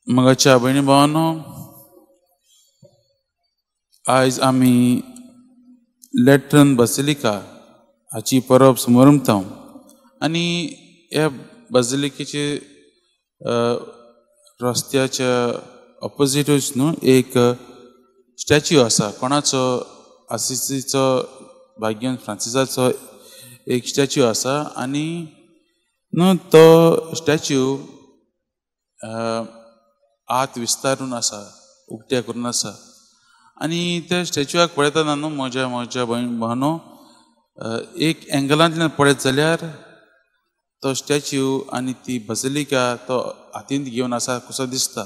मगाच्या भयणी भावांनो, आयज आमी लॅट्रन बसिलिका हाची परब समारंभताव आनी ह्या बसिलिकेचे रस्त्याच्या ऑपोजिटूच न्हू एक स्टॅच्यू आसा. कोणाचो? आसिसीचो भाग्यवान फ्रांसिसाचो एक स्टॅच्यू आसा. आनी न्हू तो स्टॅच्यू आत विस्तारून आसा, उक्त्या करून आसा. आनी त्या स्टॅच्यूआक पळयतना न्हू म्हज्या भावांनो, एक एंगलांतल्यान पळयत जाल्यार तो स्टॅच्यू आनी ती बसिलिका तो हातींत घेवन आसा कसो दिसता.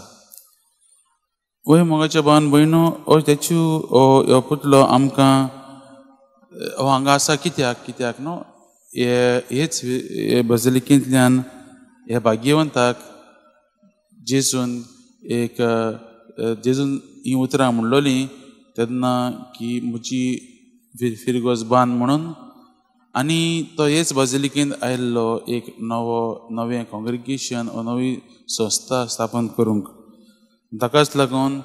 वय मोगाच्या भावान भयणो, हो स्टॅच्यू हो पुतलो आमकां हो हांगा आसा कित्याक न्हू हेच बसिलिकेंतल्यान ह्या भाग्यवंताक जेजून जेजून ही उतरां म्हणलोलीं तेन्ना की म्हजी फिरगोज बांद म्हणून. आनी तो हेच बसिलिकेंत आयिल्लो एक नवें कॉंग्रिगेशन वा नवी संस्था स्थापन करूंक. ताकाच लागून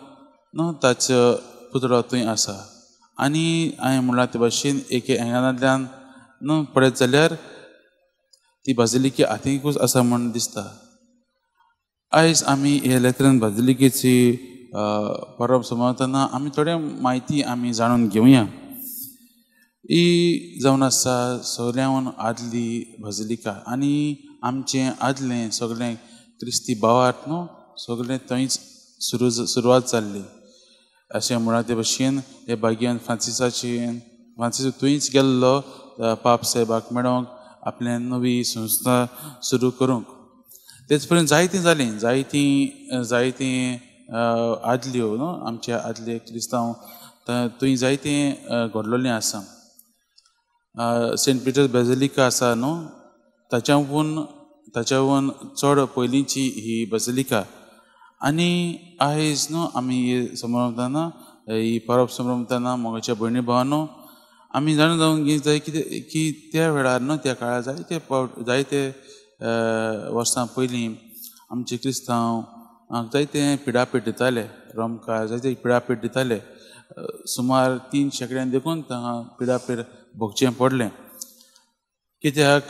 न्हू ताचो पुतळो थंय आसा. आनी हांवें म्हणलां ते भाशेन एक एंगलांतल्यान न्हू पळयत जाल्यार ती बसिलिका हातींकूच आसा म्हण दिसता. आयज आमी हे लॅट्रन बसिलिकेची परब समारतना आमी थोडे म्हायती आमी जाणून घेवया. ही जावन आसा सगळ्यान आदली बसिलिका आनी आमचें आदलें सगळें क्रिस्ती भावार्थ न्हू सगळें थंयच सुरवात जाल्ली. अशें म्हणा ते भाशेन हे भाग्यवान फ्रांसीस थंयच गेल्लो पाप साहेबाक मेळोंक आपले नवी संस्था सुरू करूंक. तेच पर्यंत जायतीं जालीं जायतीं आदल्यो न्हू आमच्या आदले क्रिस्तांव थंय जायतें घडलोलें आसा. सेंट पिटर्स बॅझिलिका आसा न्हू ताच्याहून चड पयलींची ही बॅझिलिका. आनी आयज न्हू आमी ही परब समारंभताना मोगाच्या भयणी भावांनो आमी जाणून जावन घेवंक जाय की त्या वेळार न्हू त्या काळार जायते वर्सां पयलीं आमचे क्रिस्तांव जायते पिडापेट दिताले. रोमकार जायते पिडापेट दिताले. सुमार 3 शेंकड्यान देखून तांकां पिडापेट भोगचें पडलें. कित्याक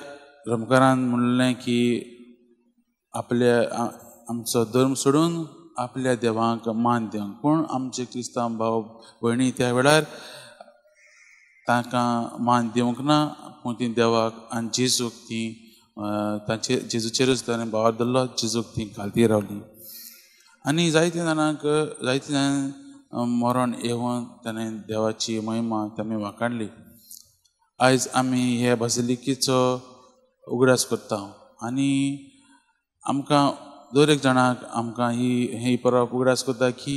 रोमकारान म्हणलें की आमचो धर्म सोडून आपल्या देवाक मान दिवंक. पूण आमचे क्रिस्तांव भाव भयणी त्या वेळार तांकां मान दिवंक ना. पूण ती देवाक आनी जेजूक ती जेजूचेरूच ताणें भावार धरलो. जेजूक ती घालती रावली. आनी जायते जाण मरण येवन ताणें देवाची महिमा ताणें वाखाणली. आयज आमी हे बसिलिकेचो उगडास करता आनी आमकां दर एक जाणाक आमकां ही परब उगडास करता की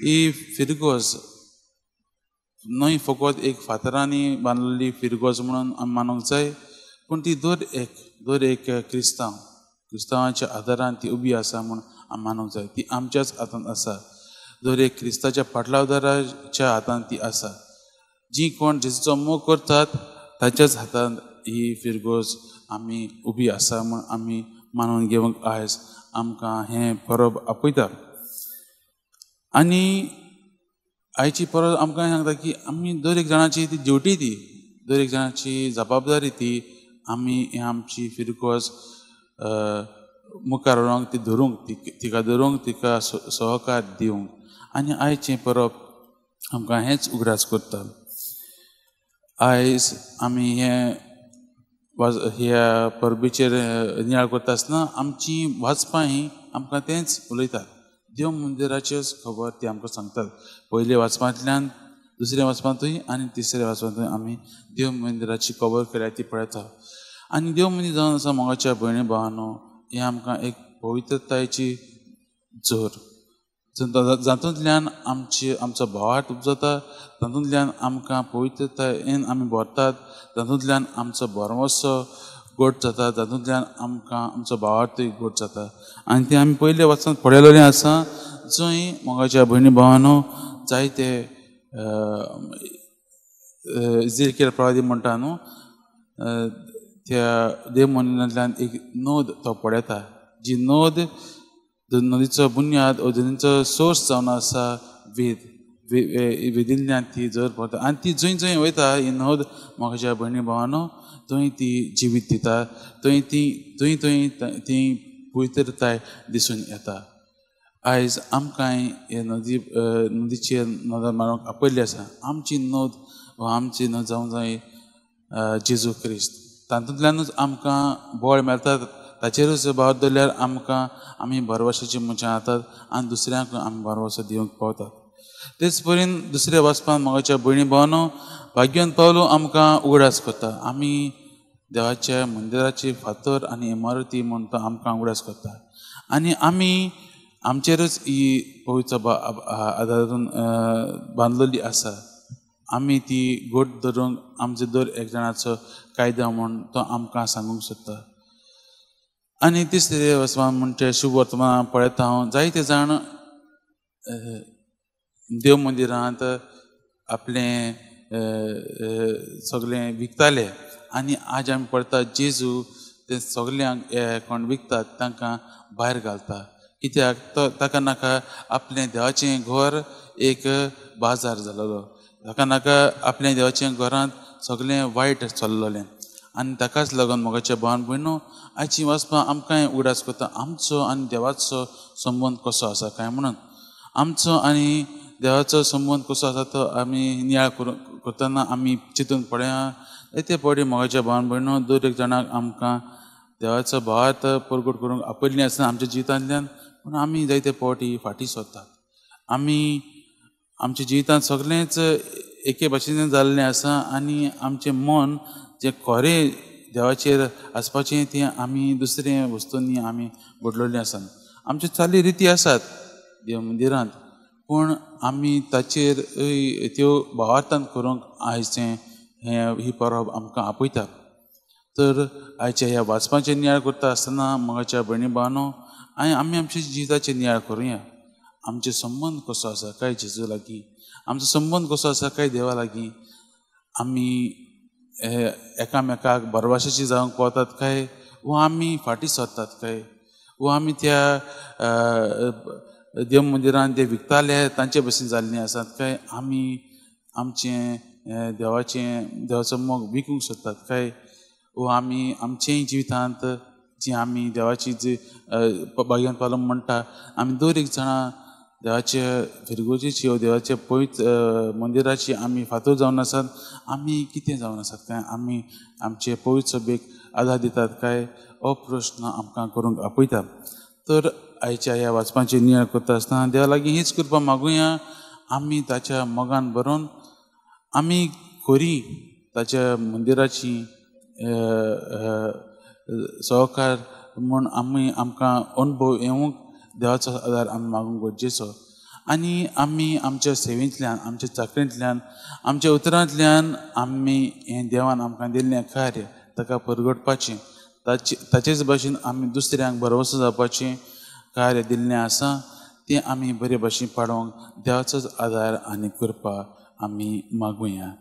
ही फिरगोज न्हय फकत एक फातरांनी बांदलेली फिरगोज म्हणून आमी मानूंक जाय. पूण ती दर एक क्रिस्तांवाच्या आदारान ती उबी आसा म्हूण आमी मानूंक जाय. ती आमच्याच हातांत आसा. दर एक क्रिस्ताच्या पाटलावदाराच्या हातांत ती आसा. जी कोण जेजूचो मोग करतात ताच्याच हातांत ही फिरगोज आमी उबी आसा म्हूण आमी मानून घेवंक आयज आमकां हें परब आपयता. आनी आयची परब आमकां सांगता की आमी दर एक जाणाची ती ड्युटी दर एक जाणाची जबाबदारी ती आमी हें आमची फिरगोज मुखार व्हरूंक ती धरूंक तिका सहकार दिवंक. आनी आयचें परब आमकां हेंच उगडास करता. आयज आमी ह्या परबेचेर नियाळ करता आसतना आमची वाचपां ही आमकां तेंच उलयतात. देव मंदिराचीच खबर ती आमकां सांगतात. पयले वाचपांतल्यान दुसऱ्या वाचपांतूय आनी तिसऱ्या वाचपांतूय आमी देव मंदिराची खबर केल्यार ती पळयता. आनी देव मंदीर जावन आसा मोगाच्या भयणी भावांनो हें आमकां एक पवित्रतायेची झर जातूंतल्यान आमचो भावार्थ उपजता. तातूंतल्यान आमकां पवित्रतायेन आमी भरतात. तातूंतल्यान आमचो बोरमोत्सव गोड जाता. तातूंतल्यान आमकां आमचो भावार्थूय गोड जाता. आनी तें आमी पयले वाचनात पळयलेलें आसा. जंय मोगाच्या भयणी भावांनो जायते इजेकियल प्रवादी म्हणटा न्हू त्या देव मंदिरांतल्यान एक नोंद तो पळयता. जी नोंद नदीचो बुन्याद नदीचो सोर्स जावन आसा वेदिल्ल्यान ती जर पडटा आनी ती जंय जंय वयता ही नद म्हाज्या भयणी भावानो थंय ती जिवीत दिता थंय ती पवित्रताय दिसून येता. आयज आमकां हे नदीचेर नदर मारूंक आपयल्ली आसा. आमची नद वा आमची नद जावंक जाय जेजू क्रिस्त. तातूंतल्यानूच आमकां बळ मेळटा. ताचेरूच भाव दवरल्यार आमी भरवशाची मनशां जातात आनी दुसऱ्यांक आमी भरवसो दिवंक पावतात. तेच परीन दुसऱ्या वचपान म्हाज्या भयणी भावानो भाग्यवंत पावलो आमकां उगडास करता. आमी देवाच्या मंदिराची फातर आनी इमारती म्हूण तो आमकां उगडास करता आनी आमी आमचेरूच ही पवित्र आदारून बांदलेली आसा. आमी ती घोट धरूंक आमचे दर एक जाणाचो कायदा म्हूण तो आमकां सांगूंक सोदता. आनी तिसरे वचपान म्हणचे शुभ वर्तमान पळयता हांव जायते जाण देव मंदिरांत आपलें सगळें विकताले आनी आज आमी पळयता जेजू ते सगल्यांक कोण विकतात तांकां भायर घालता. कित्याक ताका नाका आपलें देवाचें घर एक बाजार जालोलो. ताका नाका आपल्या देवाच्या घरांत सगळें वायट चल्लोलें आनी ताकाच लागून मोगाच्या भावान भयणो आयची वचपां आमकांय उगडास करता आमचो आनी देवाचो संबंद कसो आसा काय म्हणून. आमचो आनी देवाचो संबंद कसो आसा तो आमी नियाळ करतना आमी चिंतून पळया. जायते फावटी मोगाच्या भावान भयणो दर एक जाणाक आमकां देवाचो भावार्थ परगट करूंक आपयल्ली आसतना आमच्या जिवितांतल्यान पूण आमी जायते फावटी फाटीं सरतात. आमी आमच्या जिवितांत सगळेंच एके भाशेन जाल्लें आसा आनी आमचें मन जें खरें देवाचेर आसपाचें तें आमी दुसरे वस्तूंनी आमी बुडलेलीं आसात. आमच्यो चाली रिती आसात देव मंदिरांत पूण आमी ताचेर त्यो भावार्थान करूंक आयचें ही परब आमकां आपयता. तर आयच्या ह्या वाचपाचें नियाळ करता आसतना मोगाच्या भयणी भावानो आमी आमच्या जिविताचेर नियाळ करुया. आमचो संबंद कसो आसा काय जेजू लागीं. आमचो संबंद कसो आसा काय देवा लागीं. आमी एकामेकाक भरवशाची जावंक पावतात काय वा आमी फाटीं सरतात काय वा आमी त्या देव मंदिरांत जे विकताले तांचे भशेन जाल्लीं आसात काय आमी आमचें देवाचो मोग विकूंक सोदतात काय वा आमी आमचेय जिवितांत जी आमी देवाची जी भाग्यवंत पावलो म्हणटा आमी दर एक जाणां देवाचे फिरगोजेची वा देवाच्या पवित्र मंदिराची आमी फातर जावन आसात. आमी कितें जावन आसात काय आमी आमचे पवित्र सभेक आदार दितात काय हो प्रश्न आमकां करूंक आपयता. तर आयच्या ह्या वाचपाचें नियाळ करता आसतना देवा लागीं हीच कृपा मागुया. आमी ताच्या मोगान भरोवन आमी खरी ताच्या मंदिराची सहकार म्हूण आमकां अनुभव येवंक देवाचो आदार आमी मागूंक गरजेचो. आनी आमी आमच्या सेवेंतल्यान आमच्या चाकरेंतल्यान आमच्या उतरांतल्यान आमी हें देवान आमकां दिल्लें कार्य ताका परगटपाचें ताचेच भाशेन आमी दुसऱ्यांक भरवंसो जावपाचें कार्य दिल्लें आसा तें आमी बरे भाशेन पाडोवंक देवाचोच आदार आनी कृपा आमी मागुया.